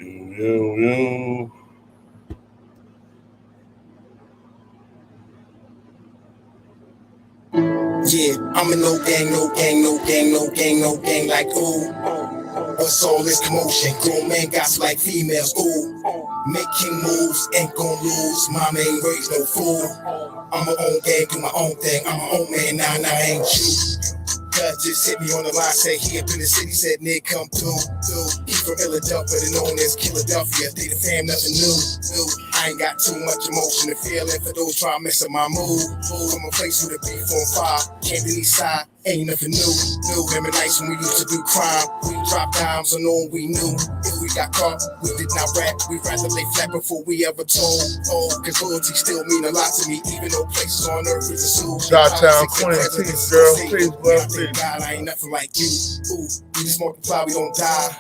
Yo. Yeah, I'm in no gang like ooh. What's all this commotion? Grown men got like females, ooh. Making moves, ain't gon' lose. Mama ain't raised no fool. I'm my own gang, do my own thing. I'm my own man, nah, I ain't you. God just hit me on the line, say he up in the city, said Nick come through. He from Philadelphia, they known as Philadelphia. They the fam, nothing new. I ain't got too much emotion to feel, and for those trying to mess up my mood. From a place with a beef on fire, Camden East Side, ain't nothing new. Remember nights when we used to do crime. We dropped dimes on all we knew. If we got caught, we did not rap. We rather lay flat before we ever told. Oh, cause loyalty still mean a lot to me, even though places on earth is a zoo. Shot-town Queen, girl, please, bro, please. God, I ain't nothing like you. Ooh, we just multiply, we don't die.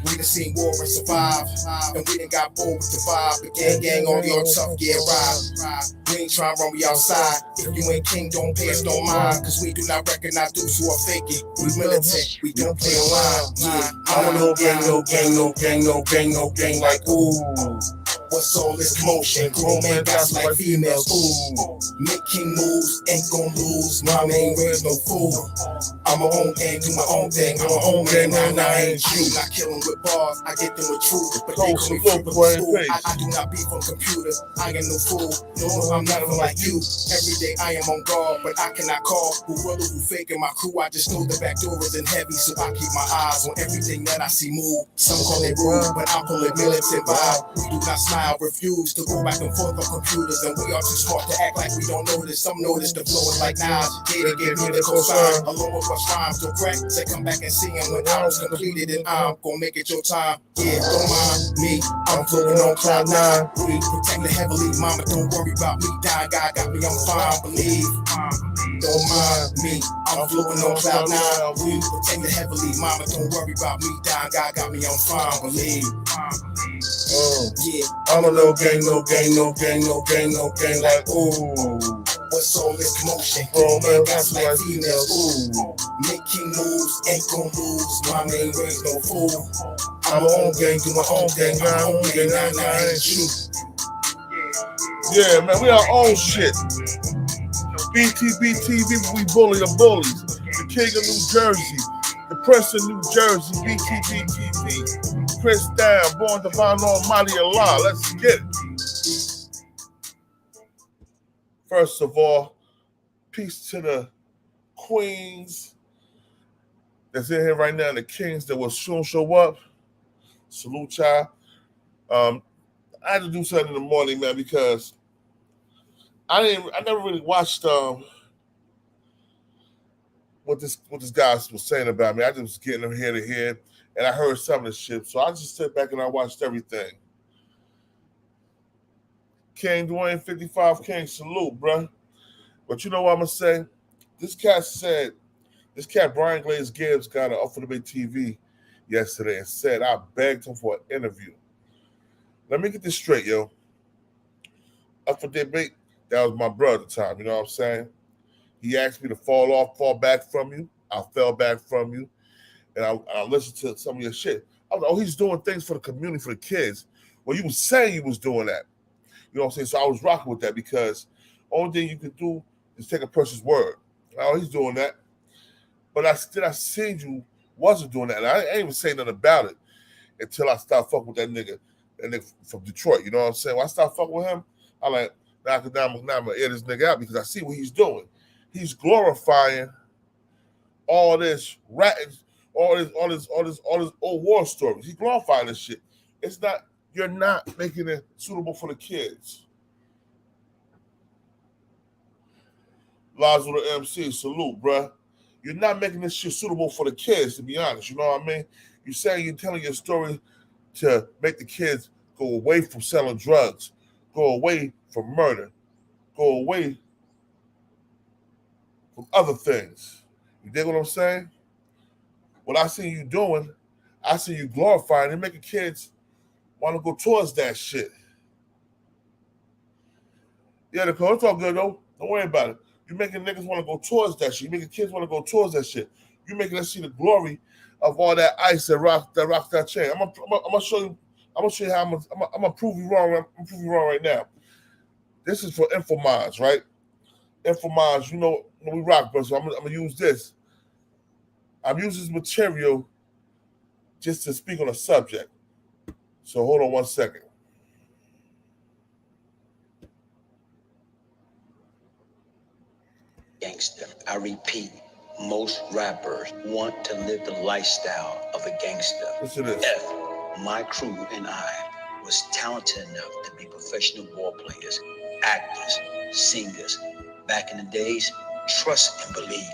We done seen war and survive. And we done got bored with the vibe. The gang on your tough, yeah, ride. We ain't trying to run, we outside. If you ain't king, don't pay us no mind. Cause we do not recognize dudes who are faking. We militant, we don't play online. Yeah, I want no gang like ooh. What's all this commotion? Grown men got like females, ooh. Making moves, ain't gon' lose. Mama ain't raised no fool. I'm my own gang, do my own thing. I'm my own man, nah, I ain't you. Not killing with bars, I get them with truth. But they call me flip with school. I do not beef on computer, I ain't no fool. No, I'm nothing like you. Every day I am on guard, but I cannot call. Who really who faking my crew? I just know the back door isn't heavy, so I keep my eyes on everything that I see move. Some call it rude, but I call it militant vibe. We do not smile, refuse to go back and forth on computers, and we are too smart to act like we don't notice. Some notice the flow is like knives. Yeah, they give me the cosign, along with what's rhymes. Don't crack, say come back and see him when I was completed, and I'm gonna make it your time. Yeah, don't mind me, I'm floating on cloud nine. We protected heavily, mama, don't worry about me. Dying God got me, I'm fine, believe. Don't mind me, I'm floating on cloud nine. We protected heavily, mama, don't worry about me. Dying God got me, I'm fine, believe. Yeah, I'm a no gang like ooh. What's all this commotion? Grown men got like females, ooh. Making moves, ain't gon' lose. Mama ain't raised no fool. I'm my own gang, do my own thing. I'm my own gang, nah, I ain't you. Yeah, man, we our own shit. BTBTV, we bully the bullies. The king of New Jersey. The prince of New Jersey. BTBTV. Prince down, born divine almighty Allah. Let's get it. First of all, peace to the queens that's in here right now, the kings that will soon show up. Salute y'all. I had to do something in the morning, man, because I never really watched what this guy was saying about me. I just was getting him head to head, and I heard some of the shit. So I just sat back and I watched everything. King Dwayne 55 King, salute, bruh. But you know what I'm gonna say? This cat Brian Glaze Gibbs got an Upfordebatetv yesterday and said I begged him for an interview. Let me get this straight, yo. Upfordebate, that was my brother at the time, you know what I'm saying? He asked me to fall back from you. I fell back from you. And I listened to some of your shit. I was like, oh, he's doing things for the community, for the kids. Well, you was saying you was doing that. You know what I'm saying? So I was rocking with that because only thing you can do is take a person's word. Oh, he's doing that. But I seen you wasn't doing that. And I ain't even saying nothing about it until I started fucking with that nigga from Detroit. You know what I'm saying? When I started fucking with him, I'm like, now I'm gonna air this nigga out because I see what he's doing. He's glorifying all this all this old war stories. He's glorifying this shit. You're not making it suitable for the kids. Lazo the MC, salute, bruh. You're not making this shit suitable for the kids, to be honest. You know what I mean? You're telling your story to make the kids go away from selling drugs, go away from murder, go away from other things. You dig what I'm saying? What I see you doing, I see you glorifying and making kids want to go towards that shit. Yeah, Nicole, it's all good though. Don't worry about it. You're making niggas want to go towards that shit. You're making kids want to go towards that shit. You're making us see the glory of all that ice that rocks that chain. I'm gonna show you I'm gonna show you how I'm gonna prove you wrong. I'm gonna prove you wrong right now. This is for Infominds, right? Infominds, you know we rock, bro. So I'm gonna use this. I'm using this material just to speak on a subject. So hold on 1 second. Gangster. I repeat, most rappers want to live the lifestyle of a gangster. Listen to this. My crew and I was talented enough to be professional ball players, actors, singers. Back in the days, trust and believe,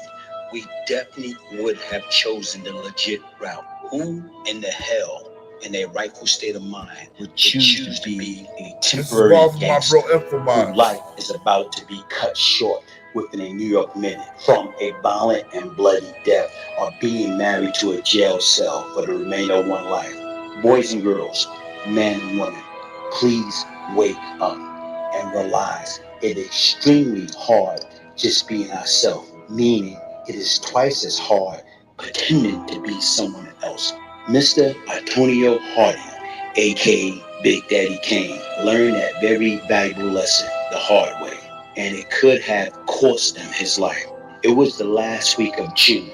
we definitely would have chosen the legit route. Who in the hell, in their rightful state of mind, would choose to be a temporary gangster whose life is about to be cut short within a New York minute from a violent and bloody death, or being married to a jail cell for the remainder of one life? Boys and girls, men and women, please wake up and realize it is extremely hard just being ourselves, meaning it is twice as hard pretending to be someone else. Mr. Antonio Harding, aka Big Daddy Kane, learned that very valuable lesson the hard way, and it could have cost him his life. It was the last week of June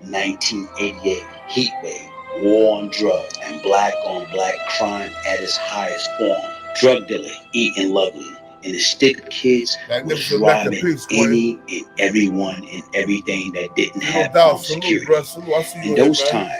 1988, heat wave, war on drugs, and black on black crime at its highest form. Drug dealing, eating lovely, and the stick of kids was robbing any and everyone and everything that didn't have armed security. In those times,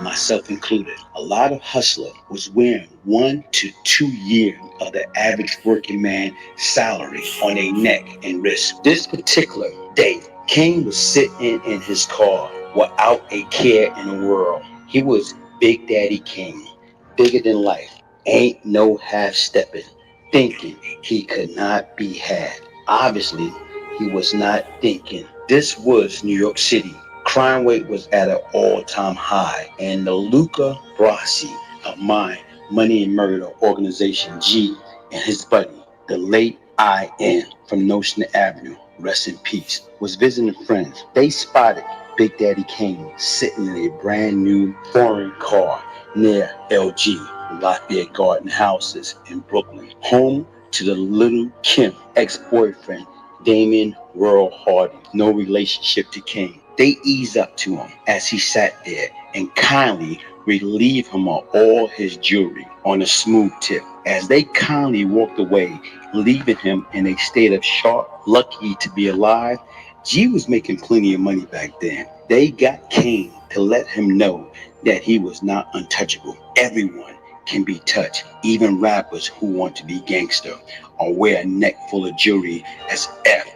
myself included, a lot of hustler was wearing 1 to 2 years of the average working man salary on their neck and wrist. This particular day, Kane was sitting in his car without a care in the world. He was Big Daddy Kane, bigger than life, ain't no half-stepping, thinking he could not be had. Obviously, he was not thinking. This was New York City. Crime rate was at an all-time high, and the Luca Brasi of my Money and Murder organization, G, and his buddy, the late I.N. from Notion Avenue, rest in peace, was visiting friends. They spotted Big Daddy Kane sitting in a brand new foreign car near LG, Lafayette Garden Houses in Brooklyn, home to the Little Kim ex-boyfriend, Damien Rural Hardy, no relationship to Kane. They eased up to him as he sat there and kindly relieved him of all his jewelry on a smooth tip. As they kindly walked away, leaving him in a state of shock, lucky to be alive, G was making plenty of money back then. They got Kane to let him know that he was not untouchable. Everyone can be touched, even rappers who want to be gangster or wear a neck full of jewelry as if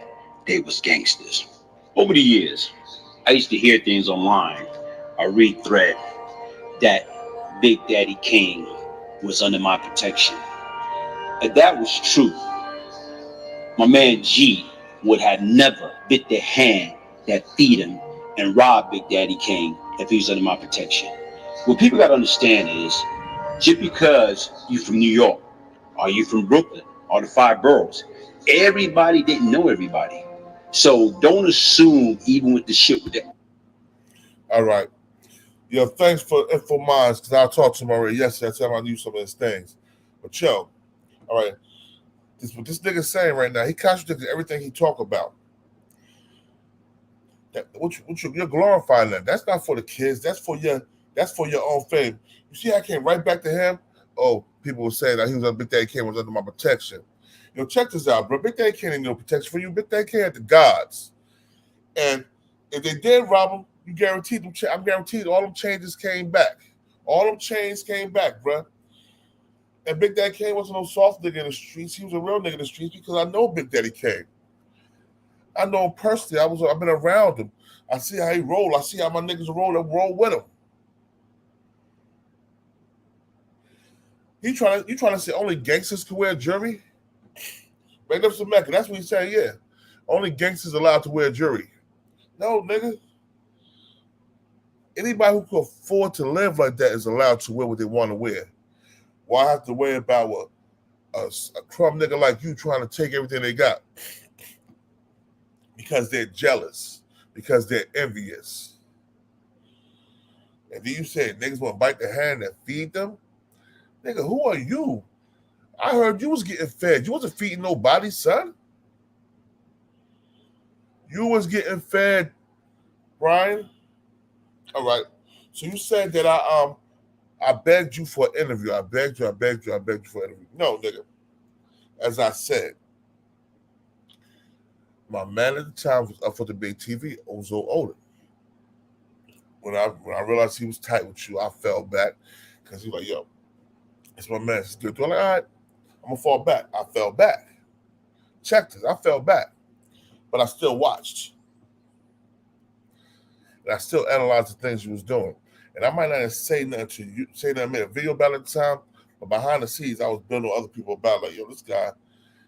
they was gangsters. Over the years, I used to hear things online or read thread that Big Daddy Kane was under my protection. If that was true, my man G would have never bit the hand that feed him and robbed Big Daddy Kane if he was under my protection. What people gotta understand is, just because you from New York, or you from Brooklyn, or the 5 boroughs, everybody didn't know everybody. So don't assume, even with the shit with that. All right. Yo, thanks for Infominds, because I talked to him already yesterday. I told him I knew some of his things. But yo, all right, what this nigga's saying right now, he contradicted everything he talk about. You're glorifying that. That's not for the kids. That's for your own fame. You see, I came right back to him. Oh, people were saying that he was under Big Daddy Kane was under my protection. Yo, check this out, bro. Big Daddy Kane ain't no protection for you. Big Daddy Kane had the gods. And if they did rob him, you guaranteed them. I'm guaranteed all them changes came back. All them chains came back, bro. And Big Daddy Kane wasn't no soft nigga in the streets. He was a real nigga in the streets because I know Big Daddy Kane. I know him personally. I've been around him. I see how he roll. I see how my niggas roll with him. You trying to say only gangsters can wear jewelry? Make up some Mecca. That's what he's saying, yeah. Only gangsters allowed to wear jewelry. No, nigga. Anybody who can afford to live like that is allowed to wear what they want to wear. Why have to worry about what a crumb nigga like you trying to take everything they got? Because they're jealous. Because they're envious. And then you say niggas want to bite the hand that feed them? Nigga, who are you? I heard you was getting fed. You wasn't feeding nobody, son. You was getting fed, Brian. All right. So you said that I begged you for an interview. I begged you for an interview. No, nigga. As I said, my man at the time was Upfordebatetv, Ozo Odin. When I realized he was tight with you, I fell back because he was like, yo, it's my man. It's good. I'm like, all right, I'm gonna fall back. I fell back. Check this. I fell back, but I still watched. And I still analyzed the things you was doing. And I might not say nothing to you, I made a video about it at the time, but behind the scenes, I was building other people about like, yo, this guy,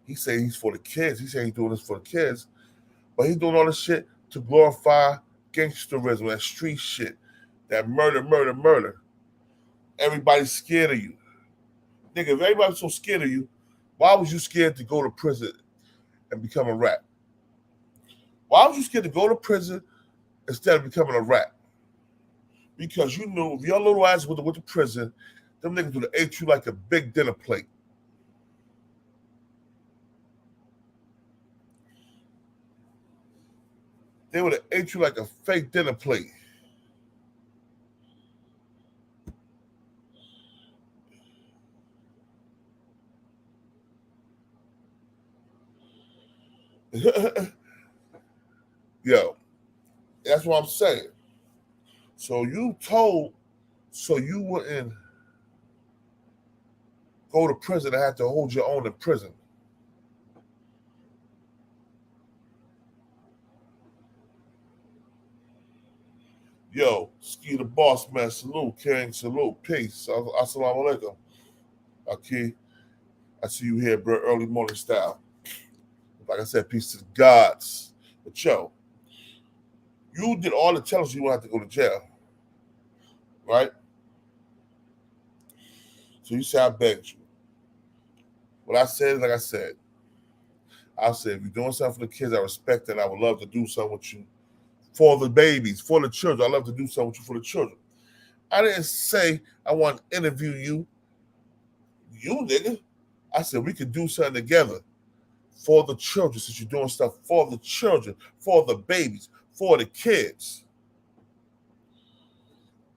he say he's for the kids. He say he's doing this for the kids, but he's doing all this shit to glorify gangsterism, that street shit, that murder. Everybody's scared of you. Nigga, if everybody's so scared of you, why was you scared to go to prison and become a rat? Why was you scared to go to prison instead of becoming a rat? Because you knew if your little ass went to prison, them niggas would have ate you like a big dinner plate. They would have ate you like a fake dinner plate. Yo, that's what I'm saying. So you wouldn't go to prison and have to hold your own in prison. Yo, Ski the Boss Man, salute, King, salute, peace. Assalamu alaikum. Okay, I see you here, bro, early morning style. Like I said, peace to the gods. But yo, you did all the telling you won't have to go to jail, right? So you say I begged you. What I said is like I said. I said, if you're doing something for the kids, I respect it, and I would love to do something with you for the babies, for the children. I love to do something with you for the children. I didn't say I want to interview you, nigga. I said we could do something together for the children, since you're doing stuff for the children, for the babies, for the kids.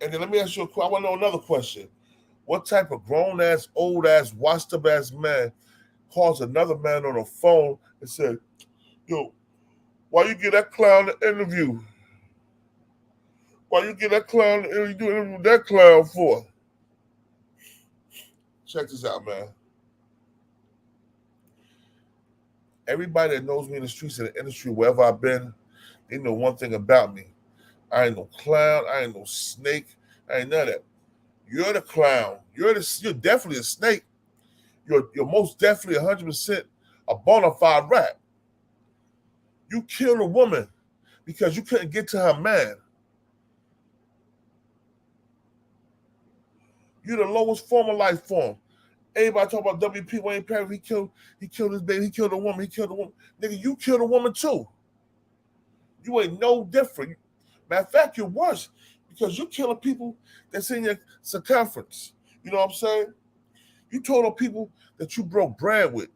And then let me ask you I want to know another question. What type of grown-ass, old-ass, washed-up-ass man calls another man on the phone and said, yo, why you get that clown an interview? Why you get that clown an interview? You do an interview with that clown for? Check this out, man. Everybody that knows me in the streets, in the industry, wherever I've been, they know one thing about me. I ain't no clown. I ain't no snake. I ain't none of that. You're the clown. You're definitely a snake. You're most definitely 100% a bona fide rat. You killed a woman because you couldn't get to her man. You're the lowest form of life form. Everybody talk about WP Wayne Perry. He killed his baby. He killed a woman. Nigga, you killed a woman too. You ain't no different. Matter of fact, you're worse because you killing people that's in your circumference. You know what I'm saying? You told them people that you broke bread with.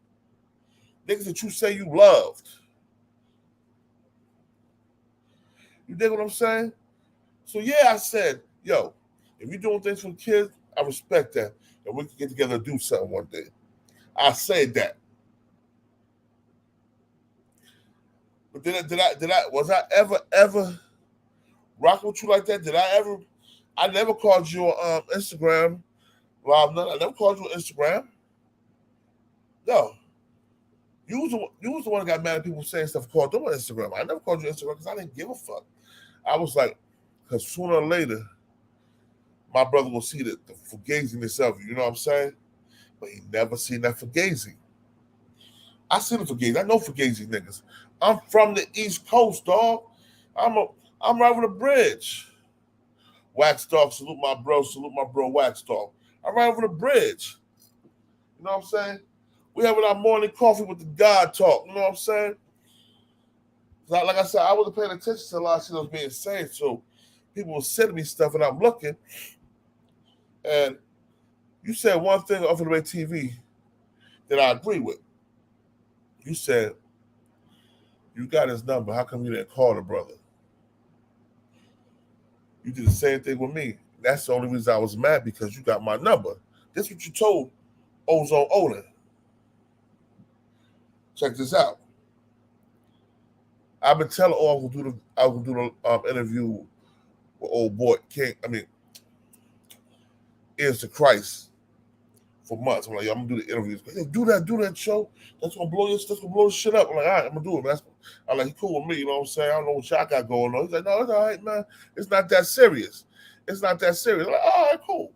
Niggas that you say you loved. You dig what I'm saying? So yeah, I said, yo, if you're doing things for the kids, I respect that. And we can get together and do something one day. I said that. But was I ever rock with you like that? I never called you on Instagram. Rob, I never called you on Instagram. No. You was the one that got mad at people saying stuff called them on Instagram. I never called you on Instagram because I didn't give a fuck. I was like, because sooner or later, my brother will see the fugaziness of you, you know what I'm saying? But he never seen that fugazi. I see the fugazi. I know fugazi niggas. I'm from the East Coast, dog. I'm right over the bridge. Wax Dog, salute my bro Wax Dog. I'm right over the bridge. You know what I'm saying? We having our morning coffee with the God talk. You know what I'm saying? Like I said, I wasn't paying attention to a lot of shit that was being said. So people were sending me stuff and I'm looking. And You said one thing on Upfordebatetv that I agree with. You said, you got his number. How come you didn't call the brother? You did the same thing with me. That's the only reason I was mad, because you got my number. This is what you told Ozone Olin. Check this out. I've been telling I was gonna do the interview with old boy King. Is to Christ for months. I'm like, yo, I'm gonna do the interviews. Hey, do that show. That's gonna blow this shit up. I'm like, all right, I'm gonna do it, man. I'm like, he cool with me, you know what I'm saying? I don't know what y'all got going on. He's like, no, it's all right, man. It's not that serious. It's not that serious. I'm like, all right, cool.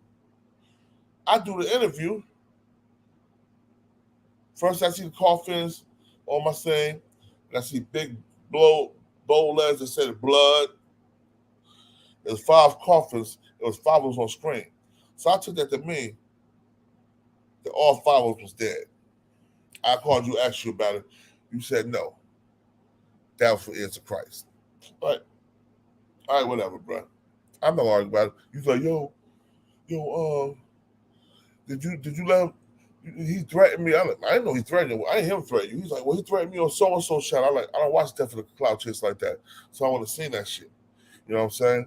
I do the interview. First, I see the coffins on my thing, and I see big bold letters that said blood. There's 5 coffins. It was 5 of us on screen. So I took that to mean that all 5 of us was dead. I called you, asked you about it. You said no. That was for Ears to Christ. All right, whatever, bro. I'm not arguing about it. He's like, yo, did you let him? He threatened me. I didn't know he threatened you. I didn't hear him threaten you. He's like, well, he threatened me on so-and-so shot. I don't watch Death of the Cloud Chase like that. So I want to see that shit. You know what I'm saying?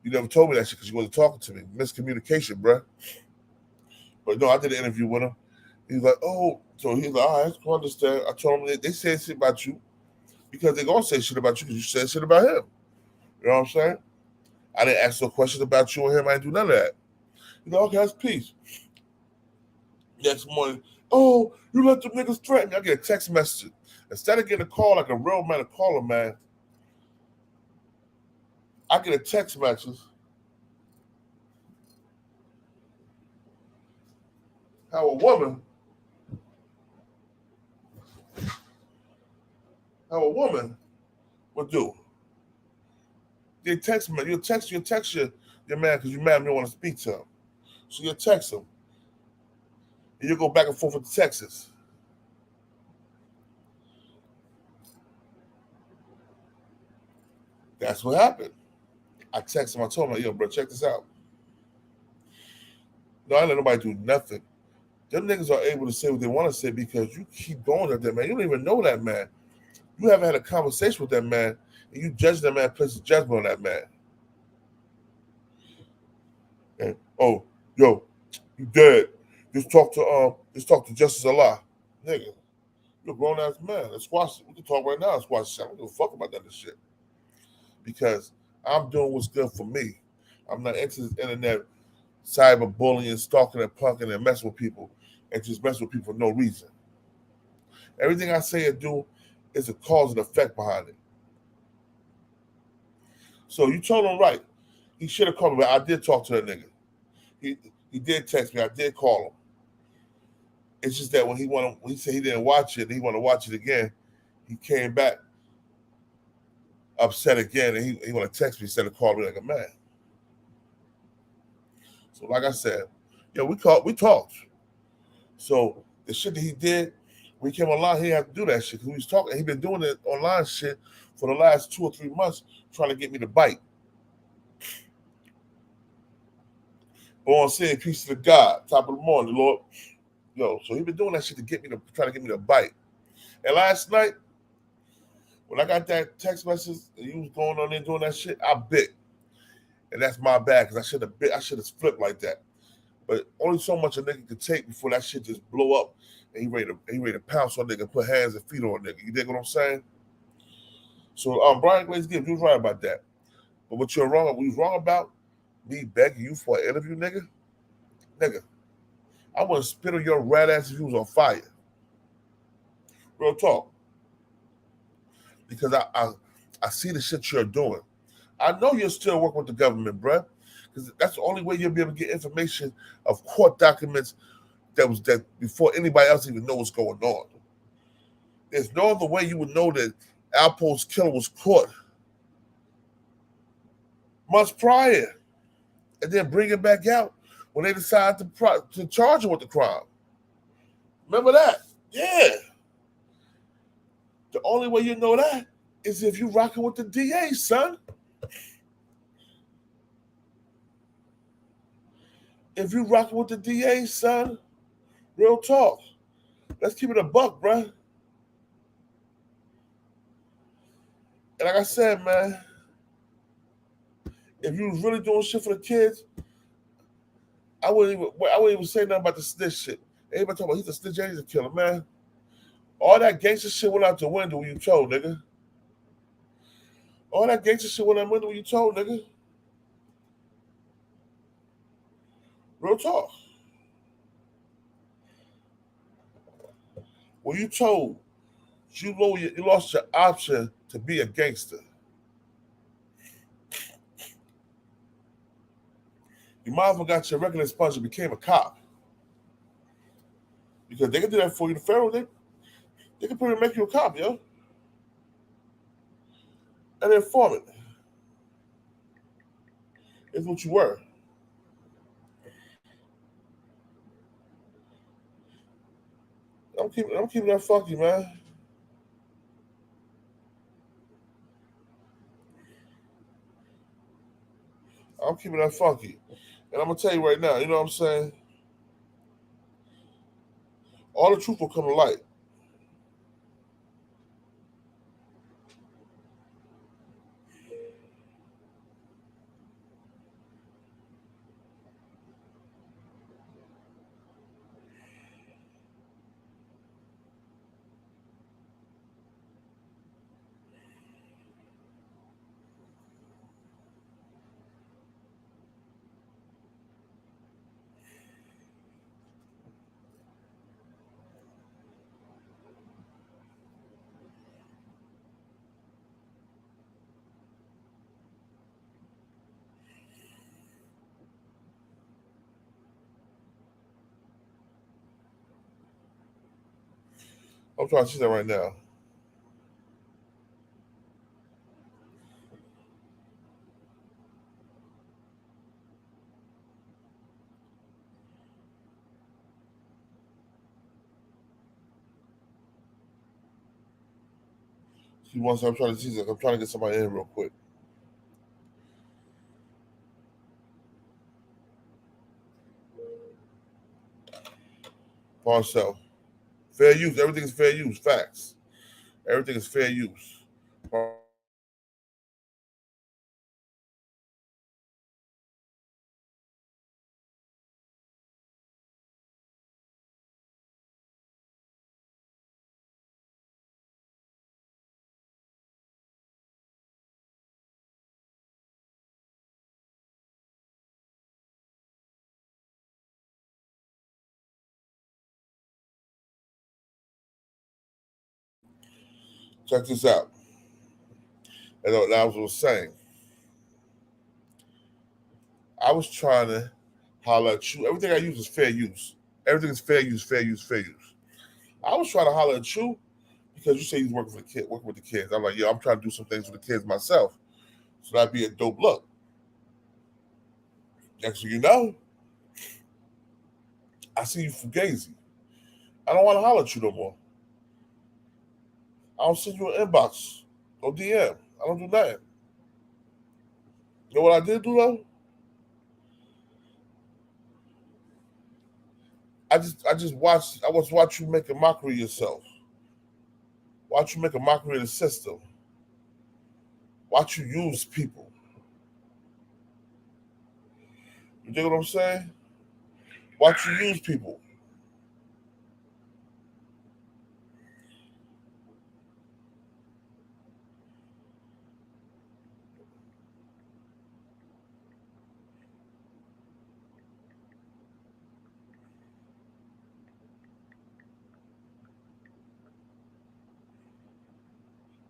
You never told me that shit because you wasn't talking to me. Miscommunication, bro. But no, I did an interview with him. He's like, oh, so he's like, all right, I understand. I told him they said shit about you because they're going to say shit about you because you said shit about him. You know what I'm saying? I didn't ask no questions about you or him. I didn't do none of that. He's like, okay, that's peace. Next morning, oh, you let them niggas threaten me. I get a text message. Instead of getting a call like a real man, a caller, man, I get a text message. How a woman would do. They text me. You'll text your man because you're mad and you don't want to speak to him. So you'll text him. And you go back and forth with the texts. That's what happened. I texted him. I told him, yo, bro, check this out. No, I didn't let nobody do nothing. Them niggas are able to say what they want to say because you keep going at that man. You don't even know that man. You haven't had a conversation with that man, and you judge that man, place a judgment on that man. And, oh, yo, you dead. Just talk to Justice Allah. Nigga, you're a grown ass man. Let's squash it. We can talk right now and squash shit. I don't give a fuck about that shit. Because I'm doing what's good for me. I'm not into this internet cyberbullying, stalking and punking and messing with people and just messing with people for no reason. Everything I say and do is a cause and effect behind it. So you told him right. He should have called me, but I did talk to that nigga. He did text me. I did call him. It's just that when he said he didn't watch it and he wanted to watch it again, he came back upset again and he want to text me instead of calling me like a man. So like I said, yeah, we talked. So the shit that he did, when he came online, he didn't have to do that shit. Because he was talking, he been doing it online shit for the last 2 or 3 months, trying to get me to bite. On saying peace to the God, top of the morning, Lord. Yo, so he been doing that shit to try to get me to bite. And last night, when I got that text message and you was going on there doing that shit, I bit. And that's my bad, because I should have flipped like that. But only so much a nigga could take before that shit just blow up and he ready to pounce on a nigga, put hands and feet on a nigga. You dig what I'm saying? So Brian Glaze Gibbs, you was right about that. But what you was wrong about, me begging you for an interview, nigga, I would have spit on your rat ass if you was on fire. Real talk. Because I see the shit you're doing. I know you're still working with the government, bruh. Because that's the only way you'll be able to get information of court documents that before anybody else even knows what's going on. There's no other way you would know that Alpo's killer was caught months prior and then bring it back out when they decided to charge him with the crime. Remember that? Yeah. The only way you know that is if you rocking with the DA, son. if you rocking with the DA, son, real talk. Let's keep it a buck, bruh. And like I said, man, if you was really doing shit for the kids, I wouldn't even say nothing about the snitch shit. Everybody talking about he's a snitch and he's a killer, man. All that gangster shit went out the window when you told, nigga. All that gangster shit went out the window when you told, nigga. Real talk. When you told, you lost your option to be a gangster. You might as well got your regular sponge and became a cop. Because they can do that for you. The federal, they can pretty much make you a cop, yo. And an informant. It's what you were. I'm keeping that funky, man. I'm keeping that funky. And I'm gonna tell you right now, you know what I'm saying? All the truth will come to light. I'm trying to see that right now. See, once I'm trying to see that, I'm trying to get somebody in real quick. Parcel. Fair use. Everything is fair use. Facts. Everything is fair use. Check this out. And I was saying, I was trying to holler at you. Everything I use is fair use. Everything is fair use, fair use, fair use. I was trying to holler at you because you say you was working with the kids. I'm like, yo, I'm trying to do some things with the kids myself. So that'd be a dope look. Next thing you know, I see you fugazi. I don't want to holler at you no more. I don't send you an inbox or DM. I don't do that. You know what I did do though? I was watch you make a mockery of yourself. Watch you make a mockery of the system. Watch you use people. You dig what I'm saying? Watch you use people.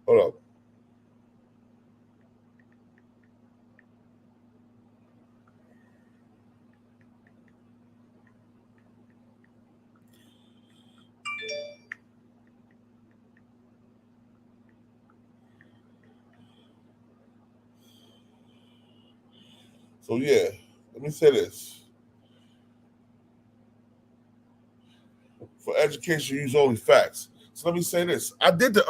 Hold up. So yeah, let me say this. For education, use only facts. So let me say this. I just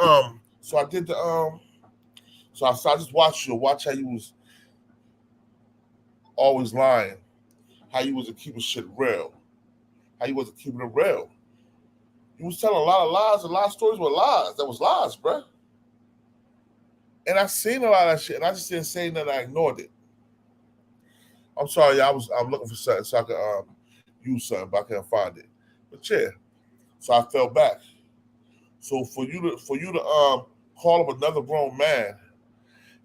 watched you, watch how you was always lying how you wasn't keeping shit real. How you wasn't keeping it real. You was telling a lot of lies, a lot of stories were lies. That was lies, bruh. And I seen a lot of that shit, and I just didn't say nothing. I ignored it. I'm sorry, I'm looking for something so I could use something, but I can't find it. But yeah, so I fell back. So for you to call up another grown man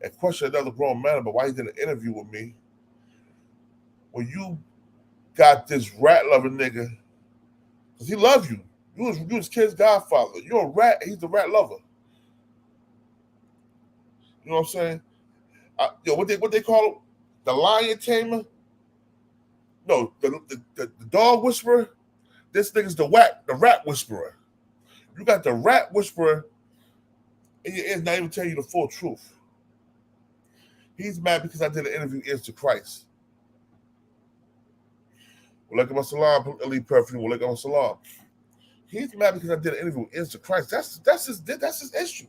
and question another grown man about why he did an interview with me, when you got this rat loving nigga, because he loved you. You was his kid's godfather. You're a rat. He's the rat lover. You know what I'm saying? What they call him? The lion tamer? No, the dog whisperer. This nigga's the rat whisperer. You got the rat whisperer, and your ears not even telling you the full truth. He's mad because I did an interview Ears to Christ. Walaikum assalam, elite perfume. Walaikum assalam. He's mad because I did an interview with Ears to Christ. That's his issue.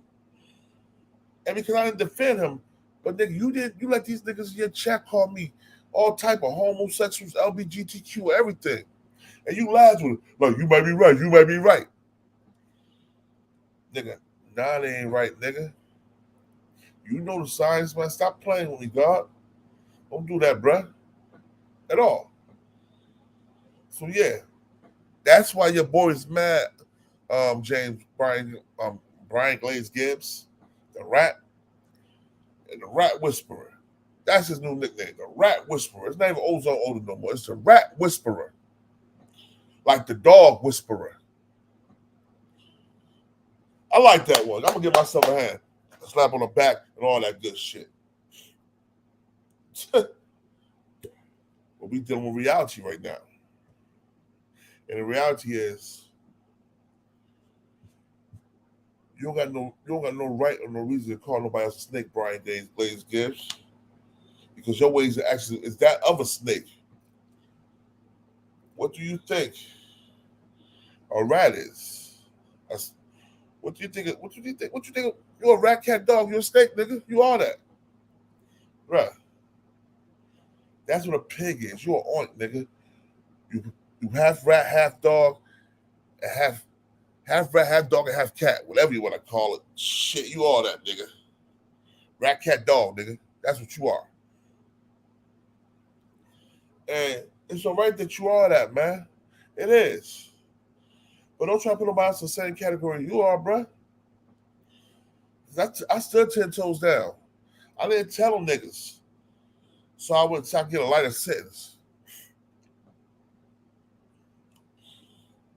And because I didn't defend him, but nigga, you let these niggas in your chat call me all type of homosexuals, LGBTQ, everything. And you lied with it. Like, you might be right, you might be right. Nigga, nah, they ain't right, nigga. You know the science, man. Stop playing with me, God. Don't do that, bruh. At all. So yeah, that's why your boy is mad, Brian Glaze Gibbs, the rat, and the rat whisperer. That's his new nickname, the rat whisperer. It's not even Ozone Older no more. It's the rat whisperer. Like the dog whisperer. I like that one. I'm gonna give myself a hand. A slap on the back and all that good shit. But we dealing with reality right now. And the reality is you don't got no right or no reason to call nobody else a snake, Brian Glaze Gibbs. Because your ways are actually is that of a snake. What do you think a rat is? What do you think? What do you think? What you think? You're a rat, cat, dog. You're a snake, nigga. You are that, right? That's what a pig is. You're an oink, nigga. You half rat, half dog, and half rat, half dog, and half cat. Whatever you want to call it. Shit, you are that, nigga. Rat, cat, dog, nigga. That's what you are. And it's all right that you are that, man. It is. But don't try to put nobody else in the same category you are, bruh. I stood 10 toes down. I didn't tell them niggas. So I would get a lighter sentence.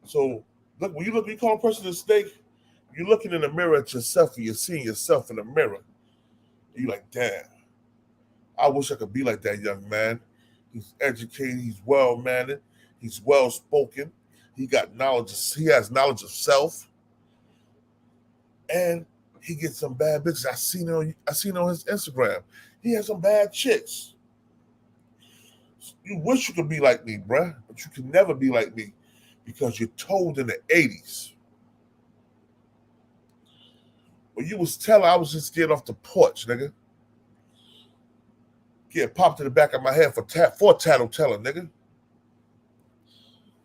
So look, when you call a person a snake, you're looking in the mirror at yourself and you're seeing yourself in the mirror. And you're like, damn, I wish I could be like that young man. He's educated, he's well-mannered, he's well-spoken, he has knowledge of self, and he gets some bad bitches. I seen it on his Instagram. He has some bad chicks. You wish you could be like me, bruh, but you can never be like me because you're told in the 80s. When you was telling, I was just getting off the porch, nigga. Get popped in the back of my head for tattletale, nigga.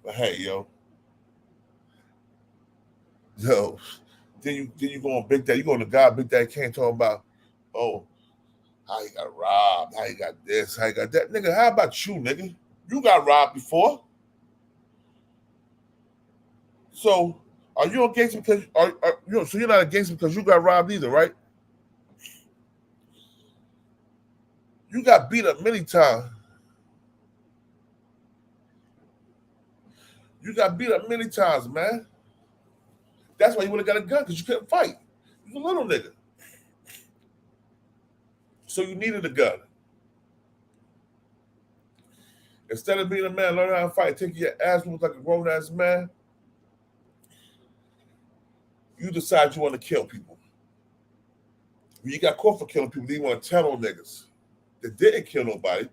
But hey, yo, then you go on Big Daddy. You go on the guy Big Daddy Kane talking about, oh, how he got robbed, how he got this, how he got that, nigga. How about you, nigga? You got robbed before. So are you a gangster because so you're not a gangster because you got robbed either, right? You got beat up many times. You got beat up many times, man. That's why you would have got a gun, because you couldn't fight. You was a little nigga. So you needed a gun. Instead of being a man, learn how to fight, take your ass like a grown-ass man, you decide you want to kill people. When you got caught for killing people, you want to tell on niggas that didn't kill nobody.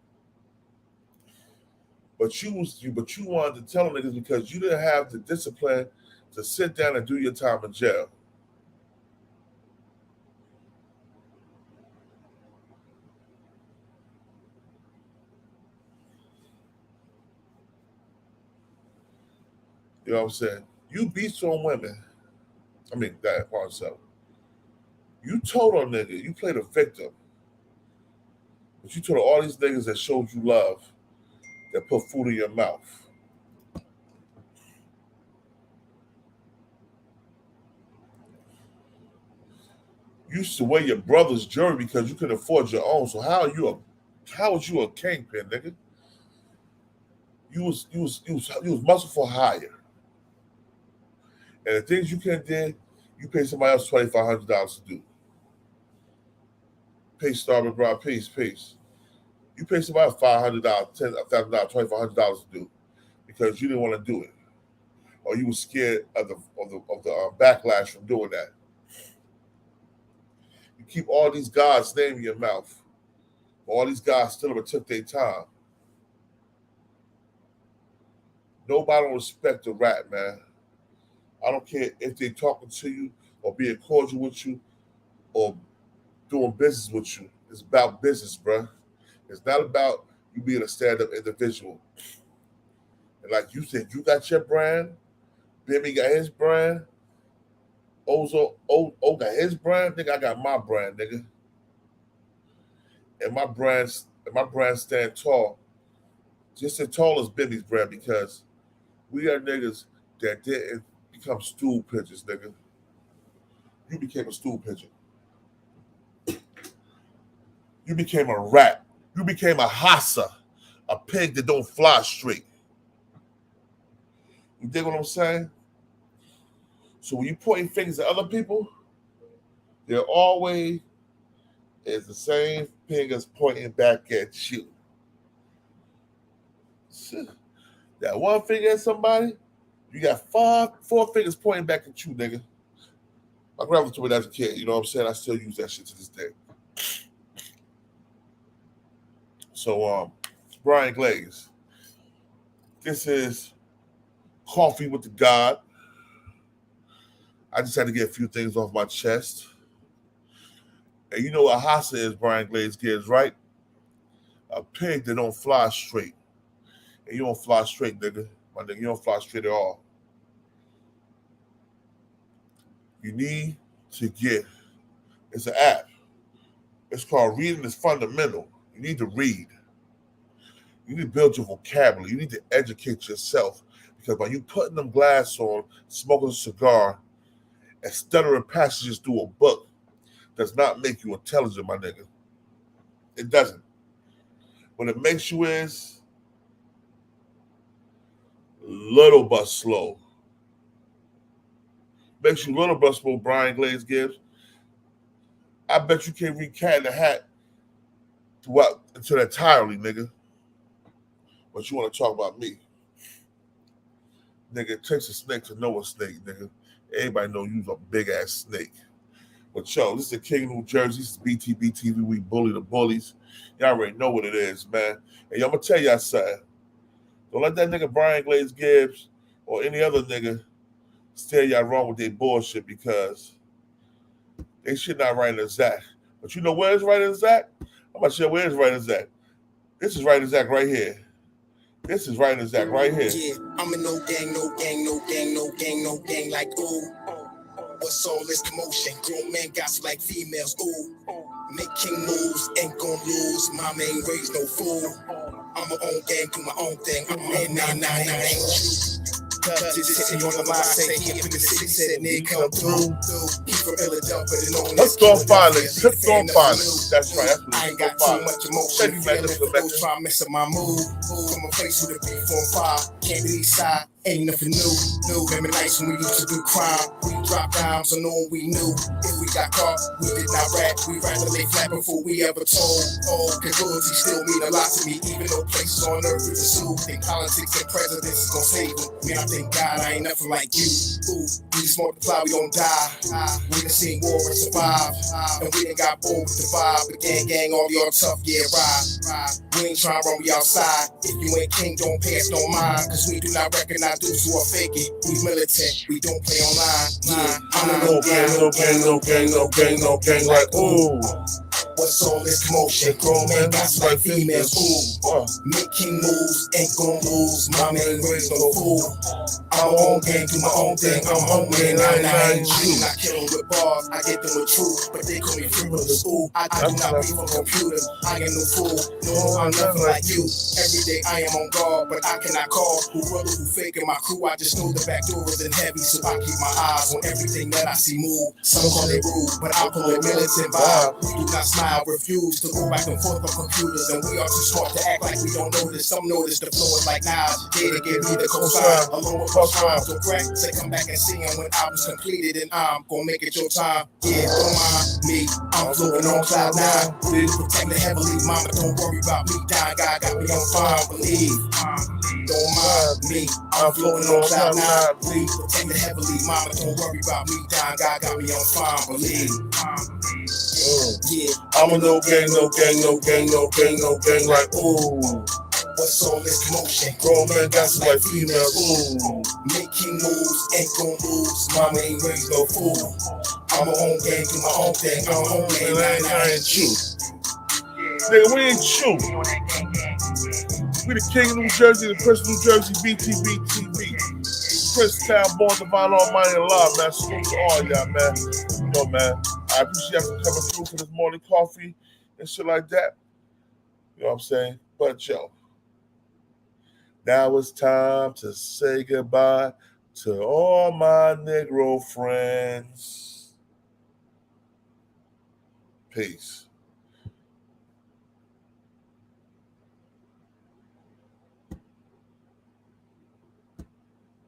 But you wanted to tell niggas because you didn't have the discipline to sit down and do your time in jail. You know what I'm saying? You beat on women. I mean, that part itself. You told on nigga. You played a victim. But you told all these niggas that showed you love, that put food in your mouth. You used to wear your brother's jewelry because you couldn't afford your own. So how was you a kingpin, nigga? You was muscle for hire. And the things you couldn't do, you pay somebody else $2,500 to do. Peace, Starboard Brown. Peace. You pay somebody $500, $10,000, $2,500 to do because you didn't want to do it, or you were scared of the backlash from doing that. You keep all these guys' name in your mouth. All these guys still took their time. Nobody don't respect the rap, man. I don't care if they're talking to you or being cordial with you or doing business with you. It's about business, bro. It's not about you being a stand-up individual. And like you said, you got your brand. Bimmy got his brand. Ozo got his brand. Nigga, I got my brand, nigga. And my brand stand tall. Just as tall as Bimmy's brand because we are niggas that didn't become stool pigeons, nigga. You became a stool pigeon. You became a rat. You became a hassa, a pig that don't fly straight. You dig what I'm saying? So when you pointing fingers at other people, they're always is the same fingers pointing back at you. That one finger at somebody, you got four fingers pointing back at you, nigga. My grandma told me that as a kid, you know what I'm saying? I still use that shit to this day. So, Brian Glaze, this is Coffee with the God. I just had to get a few things off my chest. And you know what Hassa is, Brian Glaze Gibbs, right? A pig that don't fly straight. And you don't fly straight, nigga. My nigga, you don't fly straight at all. You need to get, it's an app. It's called Reading is Fundamental. You need to read. You need to build your vocabulary. You need to educate yourself. Because by you putting them glasses on, smoking a cigar, and stuttering passages through a book does not make you intelligent, my nigga. It doesn't. What it makes you is little but slow. Makes you little but slow, Brian Glaze Gibbs. I bet you can't read Cat in the Hat until entirely, nigga. But you want to talk about me. Nigga, it takes a snake to know a snake, nigga. Everybody know you's a big-ass snake. But, yo, this is the King of New Jersey. This is BTBTV. We bully the bullies. Y'all already know what it is, man. And I'm going to tell y'all something. Don't let that nigga Brian Glaze Gibbs or any other nigga steer y'all wrong with their bullshit because they shit not right as that. But you know where it's right as that? I'm going to share where it's right as that. This is right as that right here. This is right as that right here. Yeah, I'm in no gang like ooh. What's all this commotion? Grown men gossip like females, ooh. Making moves, ain't gon' lose. Mama ain't raised no fool. I'm my own gang, do my own thing. I'm ain't true. Just sitting on the line, say he up in the city, said nigga come through. He from Philadelphia, Hooked on violence, hooked on violence. That's right. That's what I ain't got too much emotion. Feeling for those trying to mess up my mood. From a place with a beef on fire, can't be side. Ain't nothing new. Remember nights when we used to do crime. We dropped dimes on all we knew. If we got caught, we did not rap. We rather lay flat before we ever told. Oh, cause loyalty still mean a lot to me. Even though places on earth is a zoo. Think politics and presidents is gon' save them. Man, I thank God I ain't nothing like you. Ooh, we just multiply, we don't die. We done seen war and survive. And we done got bold with the vibe. But gang, all y'all tough, yeah, ride. We ain't tryna run, we outside. If you ain't king, don't pay us no mind. Cause we do not recognize dudes who are faking. We militant, we don't play online. Yeah, I'm no gang like ooh. What's all this commotion? Grown man got like females, ooh. Making moves, ain't gon' lose. Mama ain't raised no fool. I'm on game, do my own thing. I'm home, man. I ain't you. I kill them with bars, I get them with truth. But they call me frivolous, ooh. I do not read from computers. I ain't no fool. No, I'm nothing like you. Every day I am on guard, but I cannot call. Who brother, who faking my crew? I just know the back door isn't heavy, so I keep my eyes on everything that I see move. Some call it rude, but I pull a militant vibe. We do not smile, refuse to go back and forth on computers, and we are too smart to act like we don't notice. Some notice the flow is like Nas. Data give me the cosign, along with plus rhymes. So crack, they come back and see them when album's completed, and I'm gonna make it your time. Yeah, don't mind me, I'm floating on cloud nine. Please protect me heavily, mama, don't worry about me. Dying God got me on fire, believe. Don't mind me, I'm floating on cloud nine. Please protect me heavily, mama, don't worry about me. Dying God got me on fire, believe. Yeah, I'm a no gang, no gang, no gang, no gang, no gang, like ooh. What's all this commotion? Grown man got some like females, ooh. Making moves, ain't gon' lose. Mama ain't raised no fool. I'm a own game, do my own thing. I'm home, man. I ain't you. Nigga, we ain't you. We the king of New Jersey, the Prince of New Jersey, BTBTV. Prince Town, born divine, almighty, and love, man. Salute to all y'all, man. You know, man. I appreciate you coming through for this morning coffee and shit like that. You know what I'm saying? But yo, now it's time to say goodbye to all my Negro friends. Peace.